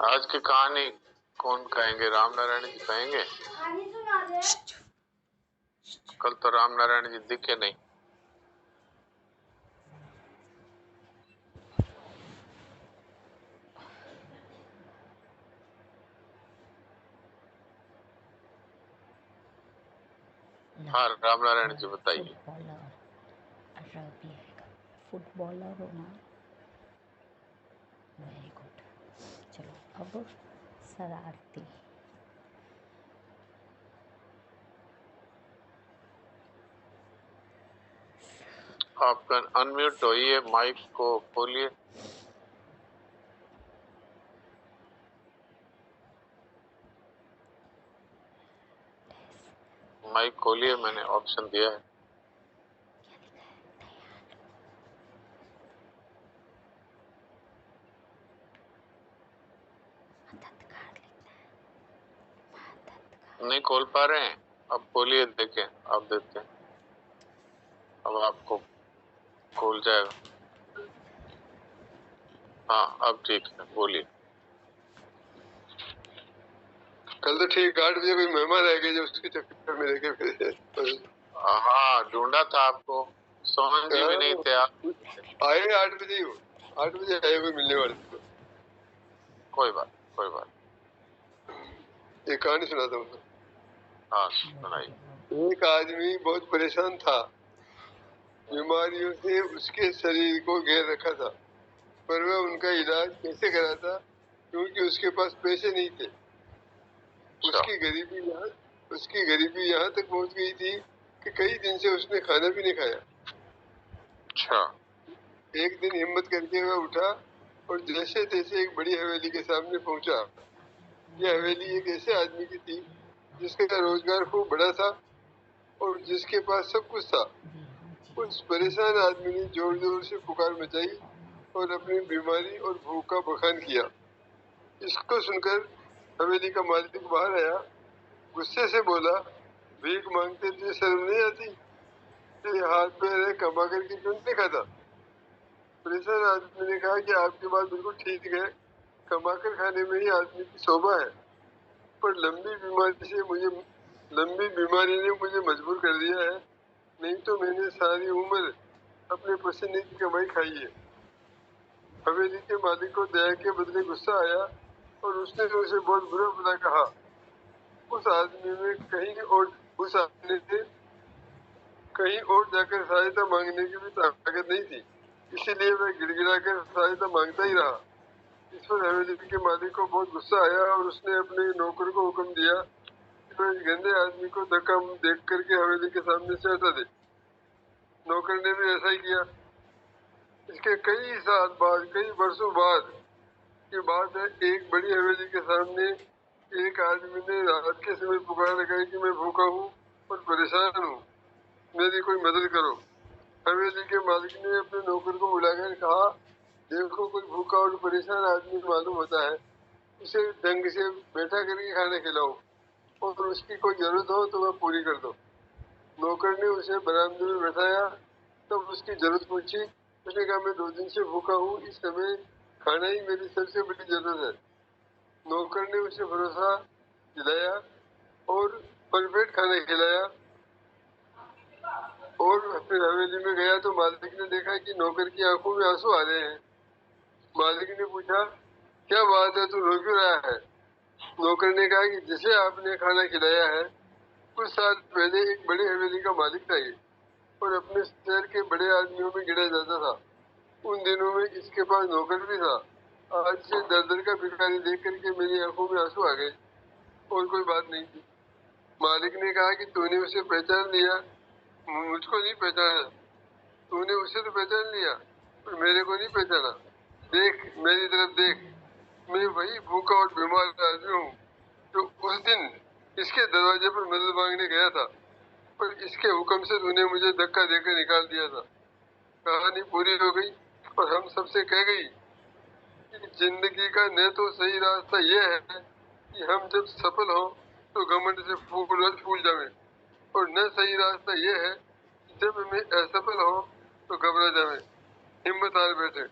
आज की कहानी कौन कहेंगे? राम नारायण जी कहेंगे? कल तो राम नारायण जी दिखे नहीं। हाँ, राम नारायण जी बताइए। फुटबॉलर हो ना? Very good. चलो अब शरारती। आप अनम्यूट होइए, माइक को खोलिए। माइक खोलिए, मैंने ऑप्शन दिया है। नहीं खोल पा रहे हैं? अब खोलिए, देखें आप देते हैं। अब आपको खोल जाएगा। हाँ अब ठीक है, बोलिए। कल तो ठीक 8 बजे कोई मेहमान आ गए जो उसके चक्कर में लेके फिर। हाँ ढूंढा था आपको, सोहन जी भी नहीं थे आप। आए 8 बजे ही हो, 8 बजे आए कोई मिलने वाले थे। कोई बात। एक कहानी सुनाता हूँ। हाँ सुनाइए। एक आदमी बहुत परेशान था, बीमारियों से उसके शरीर को घेर रखा था, पर वह उनका इलाज कैसे कराता क्योंकि उसके पास पैसे नहीं थे। उसकी गरीबी यहाँ तक पहुँच गई थी कि कई दिन से उसने खाना भी नहीं खाया। अच्छा। एक दिन हिम्मत करके वह उठा और जैसे तैसे एक बड़ी हवेली के सामने पहुंचा। यह हवेली एक ऐसे आदमी की थी जिसका रोजगार खूब बड़ा था और जिसके पास सब कुछ था। उस परेशान आदमी ने जोर जोर से पुकार मचाई और अपनी बीमारी और भूख का बखान किया। इसको सुनकर हवेली का मालिक बाहर आया, गुस्से से बोला, भीख मांगते तुझे शर्म नहीं आती? तेरे हाथ पैर है, कमा करके क्यों नहीं खाता? परेशान आदमी ने कहा कि आपकी बात बिल्कुल ठीक है, कमाकर खाने में ही आदमी की शोभा है, पर लंबी बीमारी ने मुझे मजबूर कर दिया है, नहीं तो मैंने सारी उम्र अपने पसीने की कमाई खाई है। हवेली के मालिक को दया के बदले गुस्सा आया और उसने उसे बहुत बुरा भला कहा। उस आदमी ने कहीं और जाकर सहायता मांगने की भी ताकत नहीं थी, इसीलिए वह गिड़गिड़ाकर सहायता मांगता ही रहा। इस पर हवेली के मालिक को बहुत गुस्सा आया और उसने अपने नौकर को हुक्म दिया कि वह इस गंदे आदमी को धक्का देख करके हवेली के सामने से हटा दे। नौकर ने भी ऐसा ही किया। इसके कई वर्षों बाद की बात है, एक बड़ी हवेली के सामने एक आदमी ने रात के समय पुकार लगाई कि मैं भूखा हूँ और परेशान हूँ, मेरी कोई मदद करो। हवेली के मालिक ने अपने नौकर को बुलाकर कहा, देखो कोई भूखा और परेशान आदमी मालूम होता है, उसे ढंग से बैठा करके खाना खिलाओ और उसकी कोई जरूरत हो तो वह पूरी कर दो। नौकर ने उसे बरामदे में बैठाया, तब उसकी जरूरत पूछी। उसने कहा, मैं 2 दिन से भूखा हूँ, इस समय खाना ही मेरी सबसे बड़ी जरूरत है। नौकर ने उसे भरोसा दिलाया और भरपेट खाना खिलाया और फिर हवेली में गया तो मालिक ने देखा कि नौकर की आंखों में आंसू आ रहे हैं। मालिक ने पूछा, क्या बात है, तू रो क्यों रहा है? नौकर ने कहा कि जिसे आपने खाना खिलाया है, कुछ साल पहले एक बड़ी हवेली का मालिक था ये, और अपने शहर के बड़े आदमियों में गिना जाता था। उन दिनों में इसके पास नौकर भी था। आज से दर दर का भिखारी देख करके मेरी आंखों में आंसू आ गए, और कोई बात नहीं थी। मालिक ने कहा कि तूने उसे पहचान लिया, मुझको नहीं पहचाना। तूने उसे तो पहचान लिया पर मेरे को नहीं पहचाना। देख, मेरी तरफ देख, मैं वही भूखा और बीमार आदमी हूँ जो उस दिन इसके दरवाजे पर मदद मांगने गया था, पर इसके हुक्म से तूने मुझे धक्का देकर निकाल दिया था। कहानी पूरी हो गई और हम सबसे कह गई कि जिंदगी का न तो सही रास्ता यह है कि हम जब सफल हो तो घमंड से फूल जावे, और न सही रास्ता यह है कि जब हमें असफल हो तो घबरा जावे, हिम्मत हार बैठे।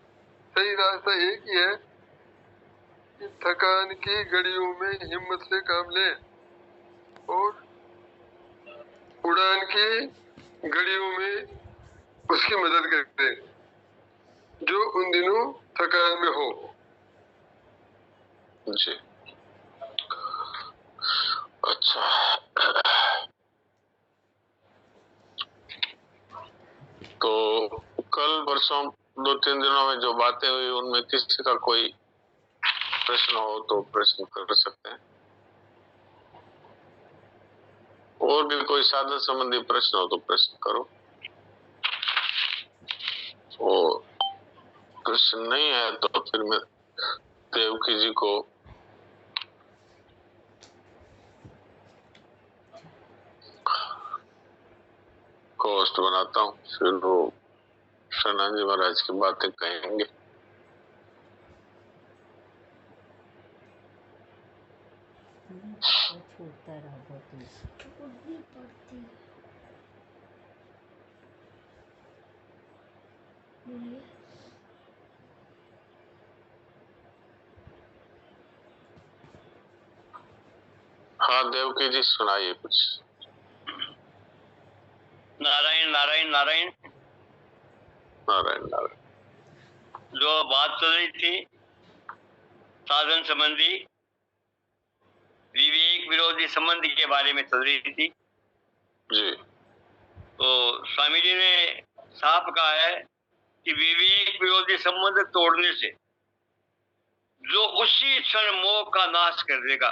सही रास्ता एक ही है थकान की घड़ियों में हिम्मत से काम ले और उड़ान की घड़ियों में उसकी मदद करे जो उन दिनों थकान में हो। जी, अच्छा। तो कल परसों 2-3 दिनों में जो बातें हुई उनमें किसी का कोई प्रश्न हो तो प्रश्न कर सकते हैं, और भी कोई साधन संबंधी प्रश्न हो तो प्रश्न करो, और प्रश्न नहीं है तो फिर मैं देवकी जी को होस्ट बनाता हूँ, फिर वो सनान जी महाराज की बातें कहेंगे। छूटता रहा पड़ती बोलिए। हाँ देवकी जी सुनाइए कुछ। नारायण नारायण नारायण। नारायण नारायण। जो बात चल रही थी साधन संबंधी विवेक विरोधी संबंध के बारे में चल रही थी, जी। तो स्वामी जी ने साफ कहा है कि विवेक विरोधी संबंध तोड़ने से जो उसी क्षण मोह का नाश कर देगा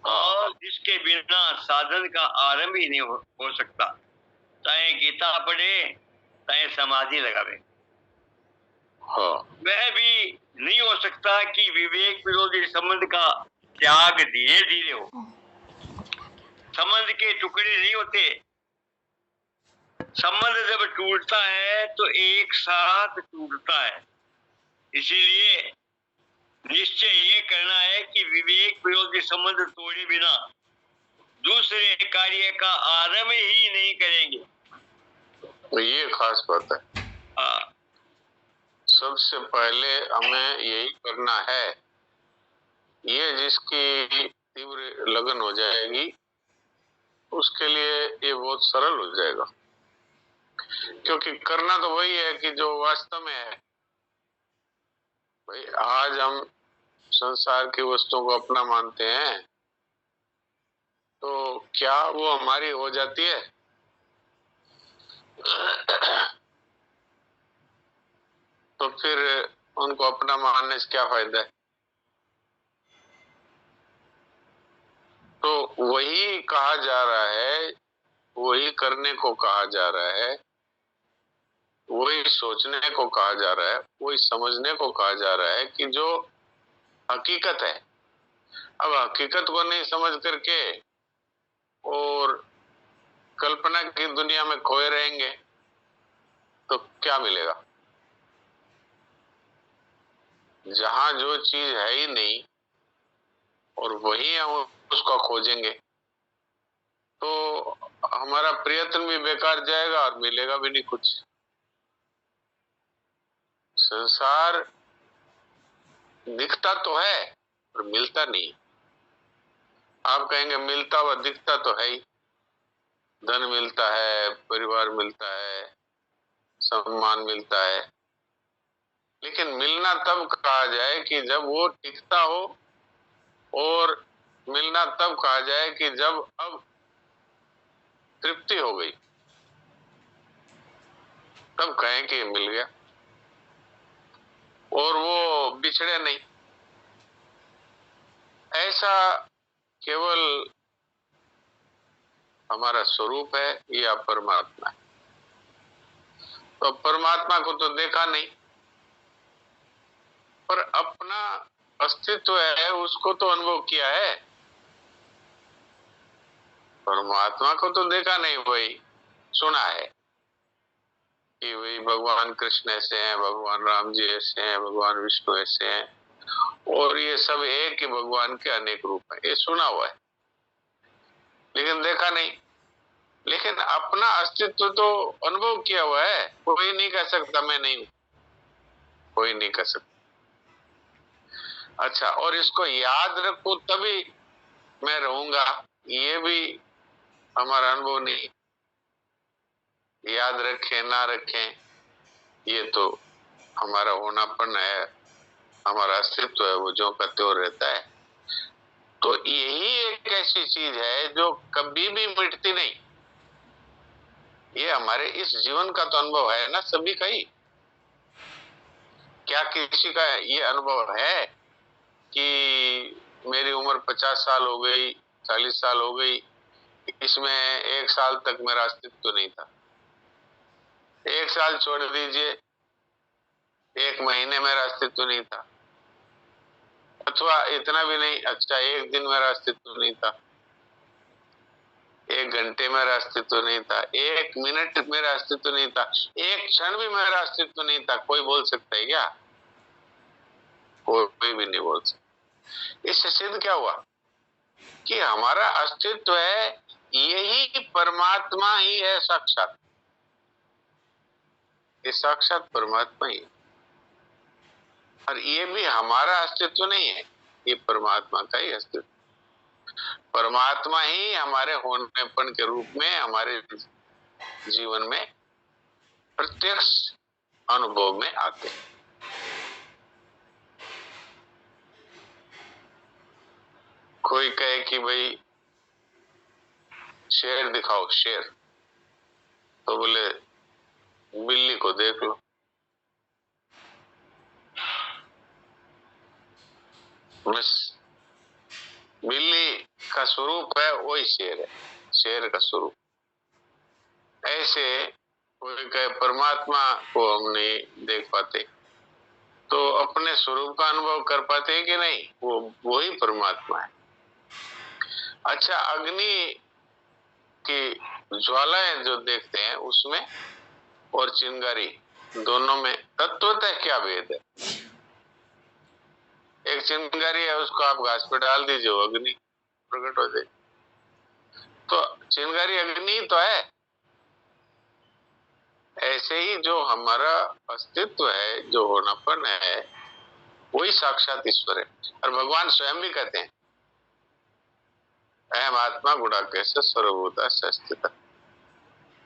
और जिसके बिना साधन का आरंभ ही नहीं हो सकता, चाहे गीता पढ़े चाहे समाधि लगावे, हाँ। वह भी नहीं हो सकता कि विवेक विरोधी संबंध का त्याग धीरे धीरे हो। संबंध के टुकड़े नहीं होते, संबंध जब टूटता है तो एक साथ टूटता है। इसीलिए निश्चय ये करना है कि विवेक विरोधी संबंध तोड़े बिना दूसरे कार्य का आरंभ ही नहीं करेंगे। तो ये खास बात है। हाँ। सबसे पहले हमें यही करना है, ये जिसकी तीव्र लगन हो जाएगी उसके लिए ये बहुत सरल हो जाएगा, क्योंकि करना तो वही है कि जो वास्तव में है। भाई आज हम संसार की वस्तुओं को अपना मानते हैं, तो क्या वो हमारी हो जाती है? तो फिर उनको अपना मानने से क्या फायदा है? तो वही कहा जा रहा है, वही करने को कहा जा रहा है, वही सोचने को कहा जा रहा है, वही समझने को कहा जा रहा है कि जो हकीकत है। अब हकीकत को नहीं समझ करके और कल्पना की दुनिया में खोए रहेंगे तो क्या मिलेगा? जहां जो चीज है ही नहीं और वही हम उसका खोजेंगे तो हमारा प्रयत्न भी बेकार जाएगा और मिलेगा भी नहीं कुछ। संसार दिखता तो है पर मिलता नहीं। आप कहेंगे मिलता हुआ दिखता तो है ही, धन मिलता है, परिवार मिलता है, सम्मान मिलता है, लेकिन मिलना तब कहा जाए कि जब वो टिकता हो, और मिलना तब कहा जाए कि जब अब तृप्ति हो गई, तब कहें कि मिल गया, और वो बिछड़े नहीं। ऐसा केवल हमारा स्वरूप है या परमात्मा है? तो परमात्मा को तो देखा नहीं, पर अपना अस्तित्व है उसको तो अनुभव किया है। परमात्मा को तो देखा नहीं, वही सुना है कि वही भगवान कृष्ण ऐसे हैं, भगवान राम जी ऐसे हैं, भगवान विष्णु ऐसे हैं, और ये सब एक ही भगवान के अनेक रूप हैं, ये सुना हुआ है लेकिन देखा नहीं। लेकिन अपना अस्तित्व तो अनुभव किया हुआ है। कोई नहीं कह सकता मैं नहीं हूं, कोई नहीं कह सकता। अच्छा, और इसको याद रखूं तभी मैं रहूंगा, ये भी हमारा अनुभव नहीं। याद रखें ना रखें, ये तो हमारा होनापन है, हमारा अस्तित्व है, वो जो का त्यों रहता है। तो यही एक ऐसी चीज है जो कभी भी मिटती नहीं। ये हमारे इस जीवन का तो अनुभव है ना सभी का ही। क्या किसी का ये अनुभव है कि मेरी उम्र 50 साल हो गई, 40 साल हो गई, इसमें 1 साल तक मेरा अस्तित्व नहीं था? 1 साल छोड़ दीजिए, 1 महीने मेरा अस्तित्व नहीं था, अथवा इतना भी नहीं, अच्छा 1 दिन मेरा अस्तित्व नहीं था, 1 घंटे मेरा अस्तित्व नहीं था, 1 मिनट मेरा अस्तित्व नहीं था, 1 क्षण भी मेरा अस्तित्व नहीं था। कोई बोल सकता है क्या? कोई भी नहीं बोल सकता। इससे सिद्ध क्या हुआ कि हमारा अस्तित्व है, यही परमात्मा ही है साक्षात। ये साक्षात परमात्मा ही, और ये भी हमारा अस्तित्व नहीं है, ये परमात्मा का ही अस्तित्व। परमात्मा ही हमारे होनेपन के रूप में हमारे जीवन में प्रत्यक्ष अनुभव में आते हैं। कोई कहे कि भाई शेर दिखाओ, शेर, तो बोले बिल्ली को देख लो। बस बिल्ली का स्वरूप है, वही शेर है, शेर का स्वरूप। ऐसे कोई कहे परमात्मा को हम नहीं देख पाते, तो अपने स्वरूप का अनुभव कर पाते हैं कि नहीं? वो ही परमात्मा है। अच्छा, अग्नि की ज्वालाएं जो देखते हैं उसमें और चिंगारी, दोनों में तत्वतः क्या भेद है? एक चिंगारी है, उसको आप घास पे डाल दीजिए, वो अग्नि प्रकट हो जाएगी। तो चिंगारी अग्नि तो है। ऐसे ही जो हमारा अस्तित्व है, जो होनापन है, वही साक्षात ईश्वर है। और भगवान स्वयं भी कहते हैं, अहम आत्मा गुणाकेश सर्वभूता स्थितः,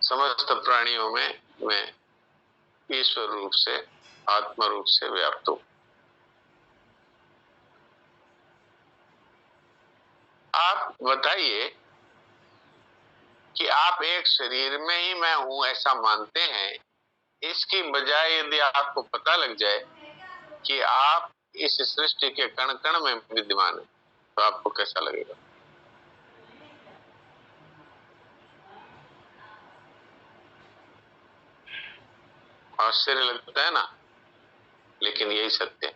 समस्त प्राणियों में मैं ईश्वर रूप से, आत्मा रूप से व्याप्त हूं। आप बताइए कि आप एक शरीर में ही मैं हूं ऐसा मानते हैं, इसकी बजाय यदि आपको पता लग जाए कि आप इस सृष्टि के कण कण में विद्यमान है, तो आपको कैसा लगेगा? आश्चर्य लगता है ना? लेकिन यही सत्य है।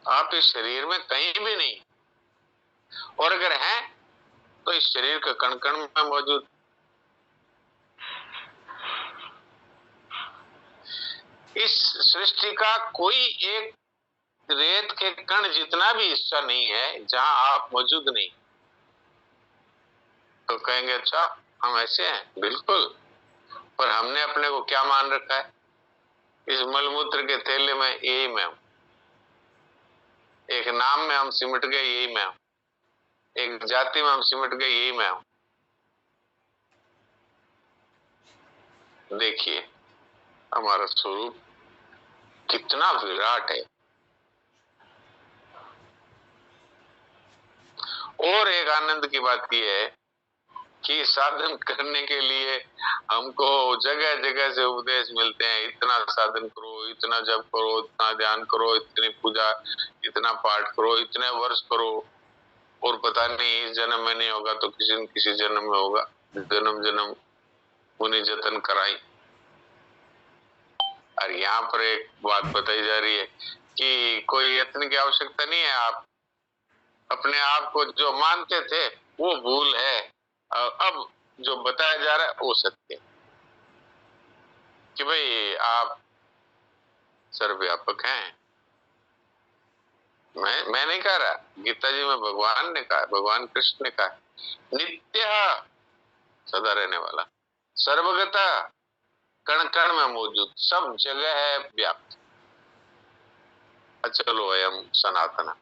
आप इस शरीर में कहीं भी नहीं, और अगर हैं तो इस शरीर के कण कण में मौजूद। इस सृष्टि का कोई एक रेत के कण जितना भी हिस्सा नहीं है जहां आप मौजूद नहीं। तो कहेंगे अच्छा हम ऐसे हैं, बिल्कुल, पर हमने अपने को क्या मान रखा है? इस मलमूत्र के थैले में यही मैं हूं, एक नाम में हम सिमट गए, यही मैं हूं, एक जाति में हम सिमट गए, यही मैं हूं। देखिए हमारा स्वरूप कितना विराट है। और एक आनंद की बात यह है कि साधन करने के लिए हमको जगह जगह से उपदेश मिलते हैं, इतना साधन करो, इतना जप करो, इतना ध्यान करो, इतनी पूजा, इतना पाठ करो, इतने वर्ष करो, और पता नहीं इस जन्म में नहीं होगा तो किसी न किसी जन्म में होगा, जन्म जन्म उन्हीं जतन कराई। और यहाँ पर एक बात बताई जा रही है कि कोई यत्न की आवश्यकता नहीं है। आप अपने आप को जो मानते थे वो भूल है, अब जो बताया जा रहा है वो सत्य है कि भाई आप सर्वव्यापक हैं। मैं नहीं कह रहा, गीता जी में भगवान ने कहा, भगवान कृष्ण ने कहा, नित्य सदा रहने वाला, सर्वगता कण कण में मौजूद, सब जगह है व्याप्त। अचलो अयम सनातन,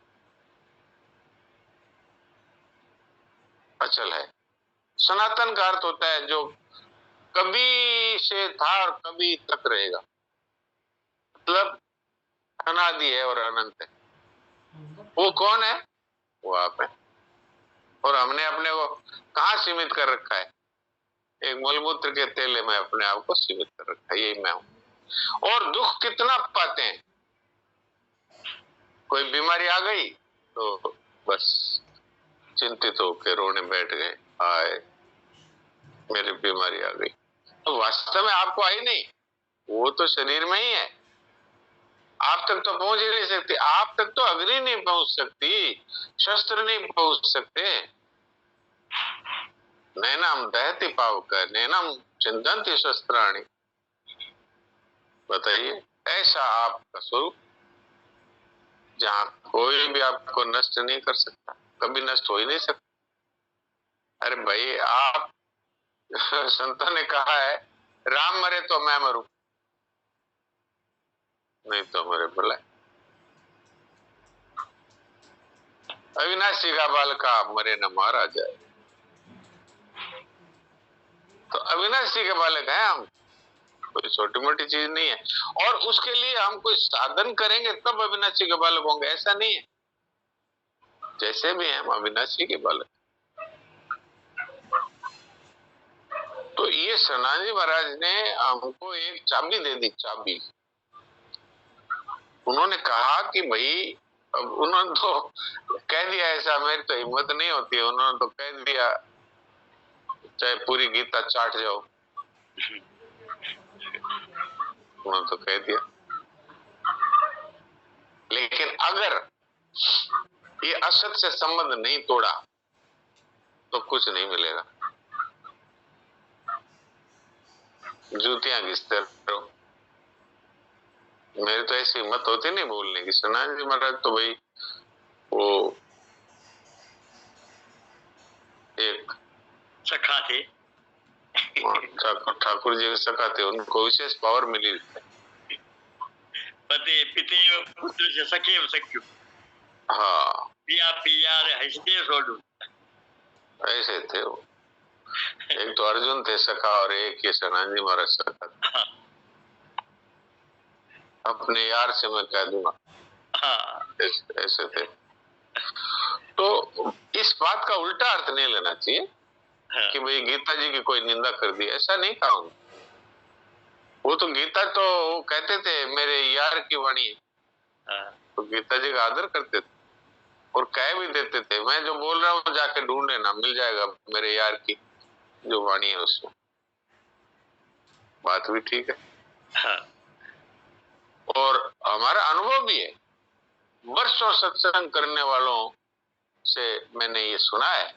अचल है। सनातन का अर्थ होता है जो कभी से था और कभी तक रहेगा, मतलब अनादि है और अनंत है। वो कौन है? वो आप है। और हमने अपने को कहाँ सीमित कर रखा है? एक मलमूत्र के तेले में अपने आप को सीमित कर रखा है, यही मैं हूं। और दुख कितना पाते हैं? कोई बीमारी आ गई तो बस चिंतित होकर रोने बैठ गए, आए मेरी बीमारी आ गई। तो वास्तव में आपको आई नहीं, वो तो शरीर में ही है। आप तक तो पहुंच ही नहीं सकती, आप तक तो अग्नि नहीं पहुंच सकती, शस्त्र नहीं पहुंच सकते। नैनम दहति पावक नैनम चिंतन्ति शस्त्राणि। बताइए, ऐसा आपका स्वरूप जहां कोई भी आपको नष्ट नहीं कर सकता, कभी नष्ट हो ही नहीं सकता। अरे भाई, आप संतों ने कहा है राम मरे तो मैं मरूं, नहीं तो मरे भला। अविनाशी का बालका मरे न मारा जाए। तो अविनाशी के बालक हैं हम, कोई छोटी मोटी चीज नहीं है। और उसके लिए हम कोई साधन करेंगे तब अविनाशी के बालक होंगे, ऐसा नहीं है। जैसे भी हैं हम अविनाशी के बालक। तो ये सनातन महाराज ने हमको एक चाबी दे दी, चाबी। उन्होंने कहा कि भाई, अब उन्होंने तो कह दिया ऐसा, मेरी तो हिम्मत नहीं होती है, उन्होंने तो कह दिया चाहे पूरी गीता चाट जाओ, उन्होंने तो कह दिया। लेकिन अगर ये असत से संबंध नहीं तोड़ा तो कुछ नहीं मिलेगा। जूतियां घिसते रहो। मेरी तो ऐसी हिम्मत होती नहीं बोलने की। सनातन जी महाराज तो भाई वो एक सखा थे। ठाकुर जी के सखा थे, उनको विशेष पावर मिली। पति पिते पुत्र से सखे सख्यु, हाँ, पिया पिया रे हंसते सोडू, ऐसे थे वो। एक तो अर्जुन थे सखा और एक ये सनातन जी महाराज सखा थे। अपने यार से मैं कह दूंगा, ऐसे थे। तो इस बात का उल्टा अर्थ नहीं लेना चाहिए कि भाई गीता जी की कोई निंदा कर दी, ऐसा नहीं कहा। वो तो गीता तो कहते थे मेरे यार की वाणी है, तो गीता जी का आदर करते थे और कह भी देते थे मैं जो बोल रहा हूँ जाके ढूंढ लेना, मिल जाएगा मेरे यार की जो वाणी है उसमें। बात भी ठीक है। और हमारा अनुभव भी है, वर्षों सत्संग करने वालों से मैंने ये सुना है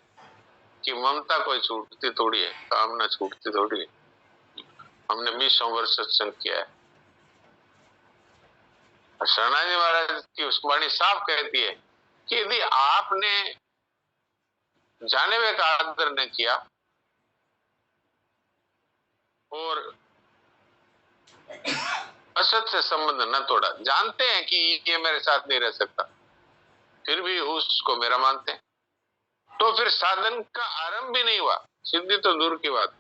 कि ममता कोई छूटती थोड़ी है, कामना छूटती थोड़ी है। हमने 20 वर्ष सत्संग किया है। शरणाजी महाराज की उस वाणी साफ कहती है कि यदि आपने जाने हुए का आदर न किया और असत से संबंध न तोड़ा, जानते हैं कि ये मेरे साथ नहीं रह सकता, फिर भी उसको मेरा मानते हैं, तो फिर साधन का आरंभ भी नहीं हुआ, सिद्धि तो दूर की बात।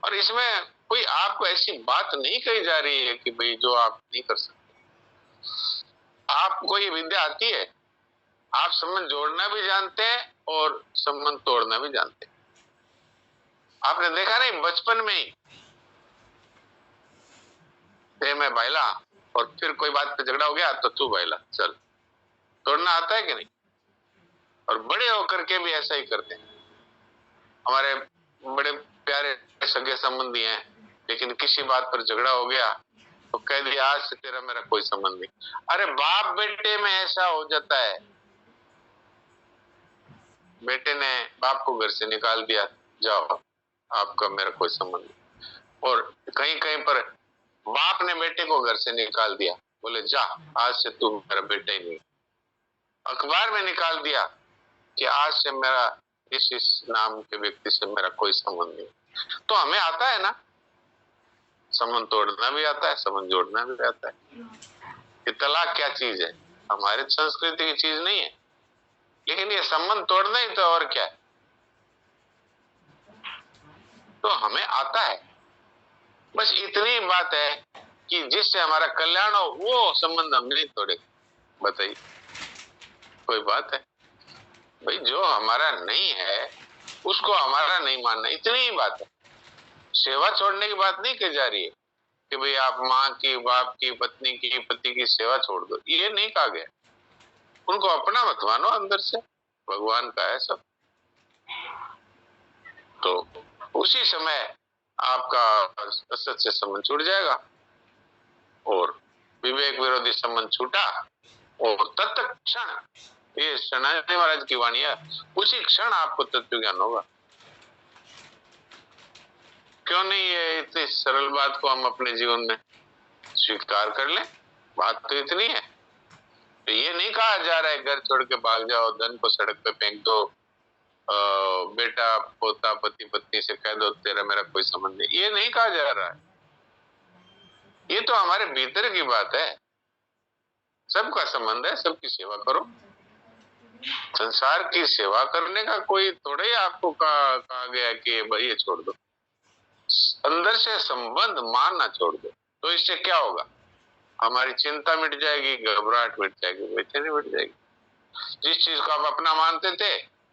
और इसमें कोई आपको ऐसी बात नहीं कही जा रही है कि भाई जो आप नहीं कर सकते। आपको ये विद्या आती है, आप संबंध जोड़ना भी जानते हैं और संबंध तोड़ना भी जानते हैं। आपने देखा नहीं बचपन में ही मैं बाइला और फिर कोई बात पे झगड़ा हो गया तो तू बाइला, चल, तोड़ना आता है कि नहीं? और बड़े होकर के भी ऐसा ही करते हैं। हमारे बड़े प्यारे सगे संबंधी हैं, लेकिन किसी बात पर झगड़ा हो गया तो कह दिया आज से तेरा मेरा कोई संबंध नहीं। अरे बाप बेटे में ऐसा हो जाता है, बेटे ने बाप को घर से निकाल दिया, जाओ आपका मेरा कोई संबंध नहीं। और कहीं कहीं पर बाप ने बेटे को घर से निकाल दिया, बोले जा आज से तू मेरा बेटा ही नहीं। अखबार में निकाल दिया कि आज से मेरा इस नाम के व्यक्ति से मेरा कोई संबंध नहीं। तो हमें आता है ना संबंध तोड़ना भी आता है, संबंध जोड़ना भी आता है। ये तलाक क्या चीज है? हमारी संस्कृति की चीज नहीं है, लेकिन ये संबंध तोड़ना ही तो और क्या है। तो हमें आता है, बस इतनी बात है कि जिससे हमारा कल्याण हो वो संबंध हम नहीं तोड़े। बताइए, कोई बात है? भाई जो हमारा नहीं है उसको हमारा नहीं मानना, इतनी ही बात है। सेवा छोड़ने की बात नहीं की जा रही है कि भाई आप माँ की, बाप की, पत्नी की, पति की सेवा छोड़ दो, ये नहीं कहा गया। उनको अपना मत मानो, अंदर से भगवान का है सब। तो उसी समय आपका असत से संबंध छूट जाएगा और विवेक विरोधी संबंध छूटा और तत्क्षण, ये सनातन महाराज की वाणी है, उसी क्षण आपको तत्व ज्ञान होगा। क्यों नहीं ये इतनी सरल बात को हम अपने जीवन में स्वीकार कर लें? बात तो इतनी है। तो ये नहीं कहा जा रहा है घर छोड़ के भाग जाओ, धन को सड़क पे फेंक दो, बेटा पोता पति पत्नी से कह दो तेरा मेरा कोई संबंध नहीं, ये नहीं कहा जा रहा है। ये तो हमारे भीतर की बात है। सबका संबंध है, सबकी सेवा करो। संसार की सेवा करने का कोई थोड़ा ही आपको कहा गया कि भाई ये छोड़ दो। अंदर से संबंध मानना छोड़ दो, तो इससे क्या होगा? हमारी चिंता मिट जाएगी, घबराहट मिट जाएगी, बेचैनी मिट जाएगी। जिस चीज को आप अपना मानते थे,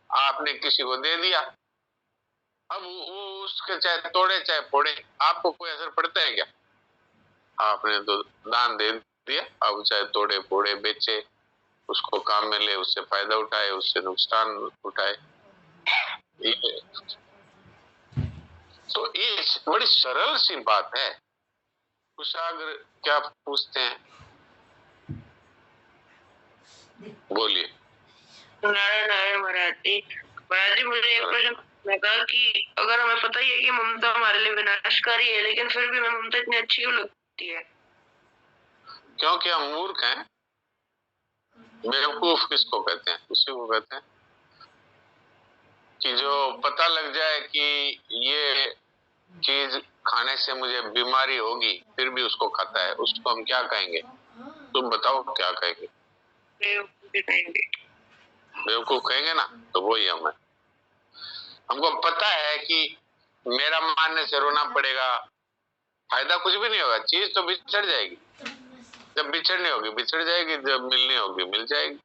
आपने किसी को दे दिया, अब वो उसके चाहे तोड़े चाहे फोड़े, आपको कोई असर पड़ता है क्या? आपने तो दान दे दिया, अब चाहे तोड़े फोड़े बेचे, उसको काम में ले, उससे फायदा उठाए, उससे नुकसान उठाए। तो ये बड़ी सरल सी बात है। कुशाग्र क्या पूछते हैं? बोलिए। नारायण नारायण महाराज जी मुझे एक प्रश्न लगा कि अगर हमें पता ही है कि ममता हमारे लिए विनाशकारी है, लेकिन फिर भी हमें ममता इतनी अच्छी क्यों लगती है? क्योंकि हम मूर्ख हैं। बेवकूफ किसको कहते हैं? उसी को कहते हैं कि जो पता लग जाए कि ये चीज खाने से मुझे बीमारी होगी फिर भी उसको खाता है, उसको हम क्या कहेंगे? तुम बताओ क्या कहेंगे? बेवकूफ कहेंगे ना। तो वही हम है। हमको पता है कि मेरा मानने से रोना पड़ेगा, फायदा कुछ भी नहीं होगा, चीज तो बिछड़ जाएगी। जब बिछड़नी होगी बिछड़ जाएगी, जब मिलनी होगी मिल जाएगी।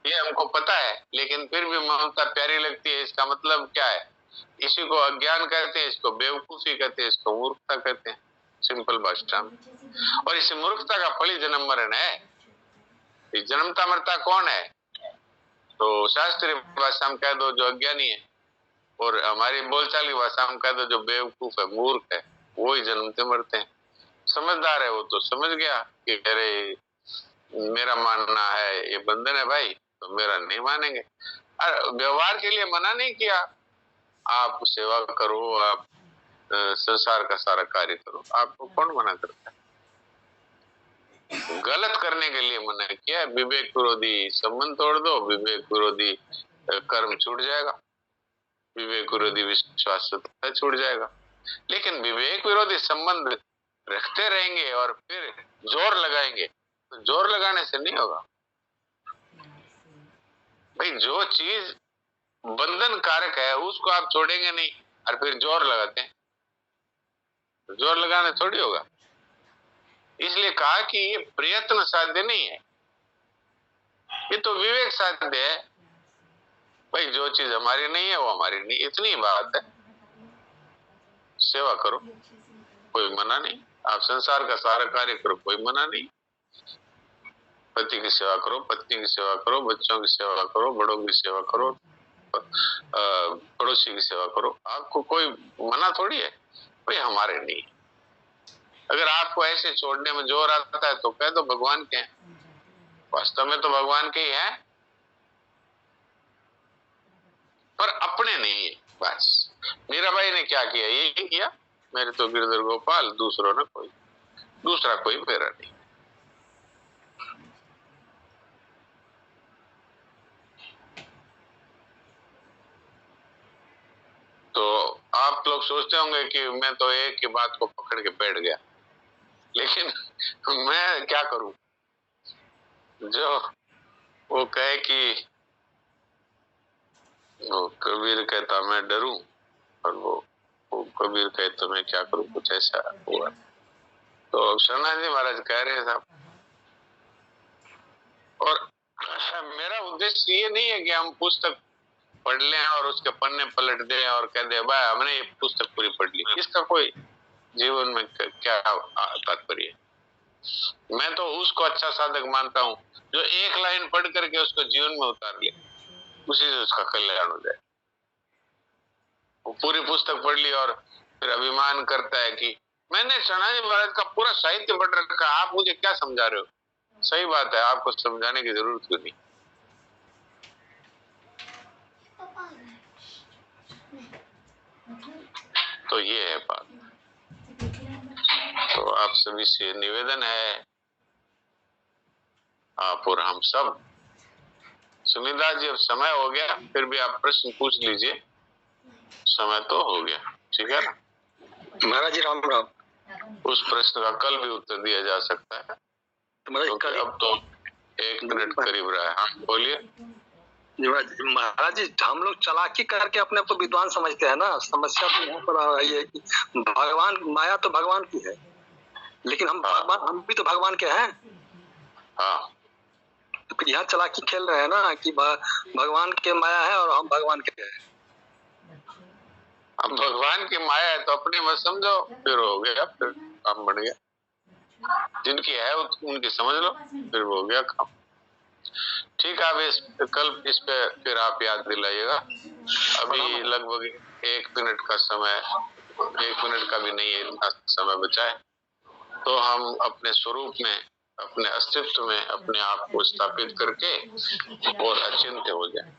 ये हमको पता है, लेकिन फिर भी ममता प्यारी लगती है। इसका मतलब क्या है? इसी को अज्ञान कहते हैं, इसको बेवकूफी कहते हैं, इसको मूर्खता कहते हैं, सिंपल भाषा में। और इस मूर्खता का फल ही जन्म मरण है। जन्मता मरता कौन है? तो शास्त्रीय भाषा में कह दो जो अज्ञानी है, और हमारी बोलचाल की भाषा में कह दो जो बेवकूफ है, मूर्ख है, वो ही जन्मते मरते हैं। समझदार है वो तो समझ गया कि अरे मेरा मानना है ये बंधन है भाई, तो मेरा नहीं मानेंगे। व्यवहार के लिए मना नहीं किया, आप सेवा करो, आप संसार का सारा कार्य करो, आपको कौन मना करता है? गलत करने के लिए मना किया है। विवेक विरोधी संबंध तोड़ दो, विवेक विरोधी कर्म छूट जाएगा, विवेक विरोधी विश्वास छूट जाएगा। लेकिन विवेक विरोधी संबंध रखते रहेंगे और फिर जोर लगाएंगे, तो जोर लगाने से नहीं होगा भाई। जो चीज बंधन कारक है उसको आप छोड़ेंगे नहीं और फिर जोर लगाते हैं, तो जोर लगाने थोड़ी होगा। इसलिए कहा कि ये प्रयत्न साध्य नहीं है, ये तो विवेक साध्य है भाई। जो चीज हमारी नहीं है वो हमारी नहीं, इतनी बात है। सेवा करो, कोई मना नहीं। आप संसार का सारा कार्य करो, कोई मना नहीं। पति की सेवा करो, पत्नी की सेवा करो, बच्चों की सेवा करो, बड़ों की सेवा करो, पड़ोसी की सेवा करो, आपको कोई मना थोड़ी है भाई, हमारे नहीं। अगर आपको ऐसे छोड़ने में जोर आता है तो कह दो भगवान के हैं, वास्तव में तो भगवान के ही है, पर अपने नहीं है। बस मीराबाई ने क्या किया? यही किया, मेरे तो गिरधर गोपाल, दूसरों ने कोई, दूसरा कोई मेरा नहीं। तो आप लोग सोचते होंगे कि मैं तो एक ही बात को पकड़ के बैठ गया, लेकिन मैं क्या करूं? जो वो कहे कि वो कबीर कहता मैं डरूं, और वो कबीर कहता मैं क्या करूं, कुछ ऐसा हुआ। तो शरणानंद जी महाराज कह रहे साहब, और मेरा उद्देश्य ये नहीं है कि हम पुस्तक पढ़ लें और उसके पन्ने पलट दें और कह दे भाई हमने ये पुस्तक पूरी पढ़ ली, इसका कोई जीवन में क्या तात्पर्य है। मैं तो उसको अच्छा साधक मानता हूँ जो एक लाइन पढ़ करके उसको जीवन में उतार ले, उसी से उसका कल्याण हो जाए। वो पूरी पुस्तक पढ़ ली और फिर अभिमान करता है कि मैंने शरणानंद जी महाराज का पूरा साहित्य पढ़ रखा, आप मुझे क्या समझा रहे हो। सही बात है, आपको समझाने की जरूरत क्यों नहीं। तो ये है बात। तो आप सभी से निवेदन है, आप और हम सब, सुमिता जी अब समय हो गया, फिर भी आप प्रश्न पूछ लीजिए, समय तो हो गया, ठीक है ना महाराज जी? राम राम। उस प्रश्न का कल भी उत्तर दिया जा सकता है, क्योंकि अब तो 1 मिनट करीब रहा है। हाँ बोलिए। महाराज जी, हम लोग चालाकी करके अपने आप को विद्वान समझते हैं ना। समस्या तो यहाँ पर आ रही है कि भगवान, माया तो भगवान की है, लेकिन हम भी तो भगवान के हैं। हाँ, तो फिर यहाँ चालाकी खेल रहे हैं ना कि भगवान के माया है और हम भगवान के हैं। अब भगवान की माया है तो अपने मत समझो, फिर हो गया, फिर काम बढ़ गया। जिनकी है उनकी समझ लो, फिर हो गया काम। ठीक है, अब कल इस पे फिर आप याद दिलाइएगा। अभी लगभग 1 मिनट का समय, 1 मिनट का भी नहीं है, इतना समय बचा है, तो हम अपने स्वरूप में, अपने अस्तित्व में अपने आप को स्थापित करके और अचिंत्य हो जाए।